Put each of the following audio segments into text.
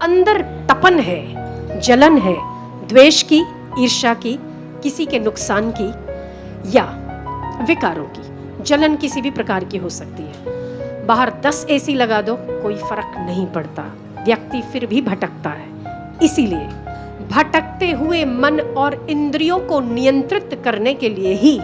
अंदर तपन है, जलन है, द्वेष की, ईर्ष्या की, किसी के नुकसान की या विकारों की, जलन किसी भी प्रकार की हो सकती है। बाहर 10 एसी लगा दो, कोई फर्क नहीं पड़ता, व्यक्ति फिर भी भटकता है। इसीलिए भटकते हुए मन और इंद्रियों को नियंत्रित करने के लिए ही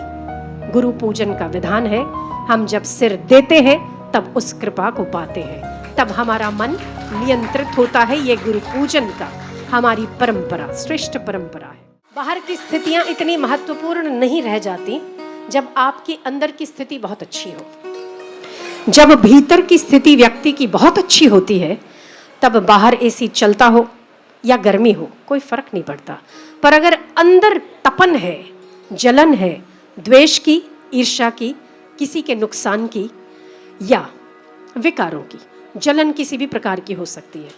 गुरु पूजन का विधान है। हम जब सिर देते हैं तब उस कृपा को पाते हैं, तब हमारा मन नियंत्रित होता है। ये गुरु पूजन का हमारी परंपरा, श्रेष्ठ परंपरा है। बाहर की स्थितियां इतनी महत्वपूर्ण नहीं रह जाती जब आपकी अंदर की स्थिति बहुत अच्छी हो। जब भीतर की स्थिति व्यक्ति की बहुत अच्छी होती है तब बाहर एसी चलता हो या गर्मी हो, कोई फर्क नहीं पड़ता। पर अगर अंदर तपन है, जलन है, द्वेष की, ईर्ष्या की, किसी के नुकसान की या विकारों की, जलन किसी भी प्रकार की हो सकती है।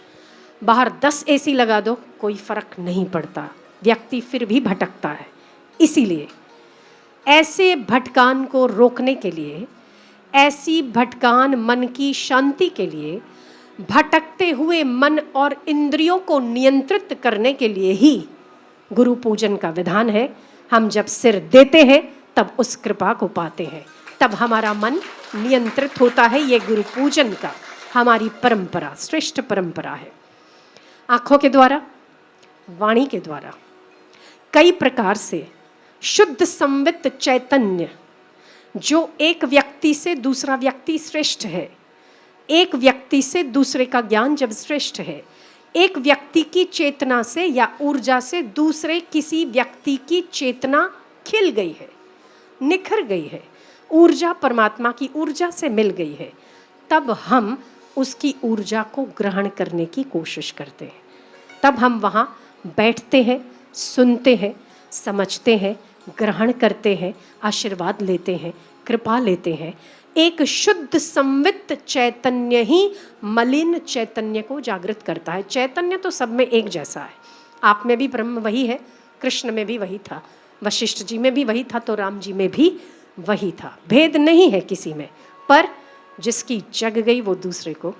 बाहर 10 एसी लगा दो, कोई फर्क नहीं पड़ता, व्यक्ति फिर भी भटकता है। इसीलिए ऐसे भटकान को रोकने के लिए, ऐसी भटकान मन की शांति के लिए, भटकते हुए मन और इंद्रियों को नियंत्रित करने के लिए ही गुरु पूजन का विधान है। हम जब सिर देते हैं तब उस कृपा को पाते हैं, तब हमारा मन नियंत्रित होता है। ये गुरु पूजन का हमारी परंपरा, श्रेष्ठ परंपरा है। आंखों के द्वारा, वाणी के द्वारा कई प्रकार से शुद्ध संवित चैतन्य, जो एक व्यक्ति से दूसरा व्यक्ति श्रेष्ठ है, एक व्यक्ति से दूसरे का ज्ञान जब श्रेष्ठ है, एक व्यक्ति की चेतना से या ऊर्जा से दूसरे किसी व्यक्ति की चेतना खिल गई है, निखर गई है, ऊर्जा परमात्मा की ऊर्जा से मिल गई है, तब हम उसकी ऊर्जा को ग्रहण करने की कोशिश करते हैं। तब हम वहाँ बैठते हैं, सुनते हैं, समझते हैं, ग्रहण करते हैं, आशीर्वाद लेते हैं, कृपा लेते हैं। एक शुद्ध संवित चैतन्य ही मलिन चैतन्य को जागृत करता है। चैतन्य तो सब में एक जैसा है, आप में भी ब्रह्म वही है, कृष्ण में भी वही था, वशिष्ठ जी में भी वही था, तो राम जी में भी वही था। भेद नहीं है किसी में, पर जिसकी जग गई वो दूसरे को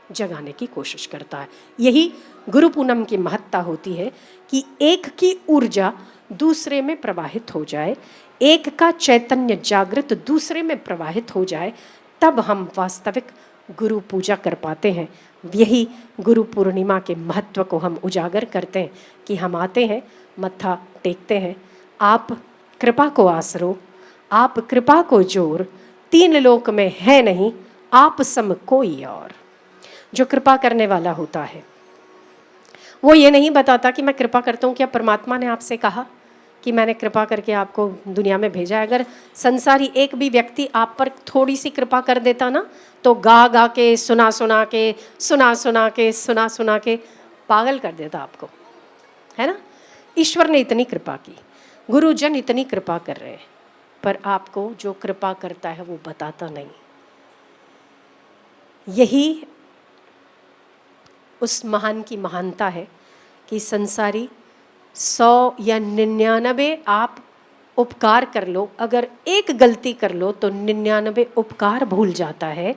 जगाने की कोशिश करता है। यही गुरु पूनम की महत्ता होती है कि एक की ऊर्जा दूसरे में प्रवाहित हो जाए, एक का चैतन्य जागृत दूसरे में प्रवाहित हो जाए, तब हम वास्तविक गुरु पूजा कर पाते हैं। यही गुरु पूर्णिमा के महत्व को हम उजागर करते हैं कि हम आते हैं, मत्था टेकते हैं, आप कृपा को आसरो, आप कृपा को जोर, 3 लोक में है नहीं आप सम कोई और। जो कृपा करने वाला होता है वो ये नहीं बताता कि मैं कृपा करता हूँ, क्या परमात्मा ने आपसे कहा कि मैंने कृपा करके आपको दुनिया में भेजा है। अगर संसारी एक भी व्यक्ति आप पर थोड़ी सी कृपा कर देता ना, तो गा गा के, सुना सुना के, सुना सुना के, सुना सुना के पागल कर देता आपको, है ना। ईश्वर ने इतनी कृपा की, गुरुजन इतनी कृपा कर रहे हैं, पर आपको जो कृपा करता है वो बताता नहीं। यही उस महान की महानता है कि संसारी 100 या 99 आप उपकार कर लो, अगर एक गलती कर लो तो 99 उपकार भूल जाता है।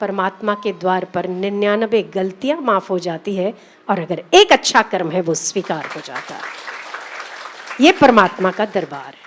परमात्मा के द्वार पर 99 गलतियां माफ हो जाती है, और अगर एक अच्छा कर्म है वो स्वीकार हो जाता है। ये परमात्मा का दरबार है।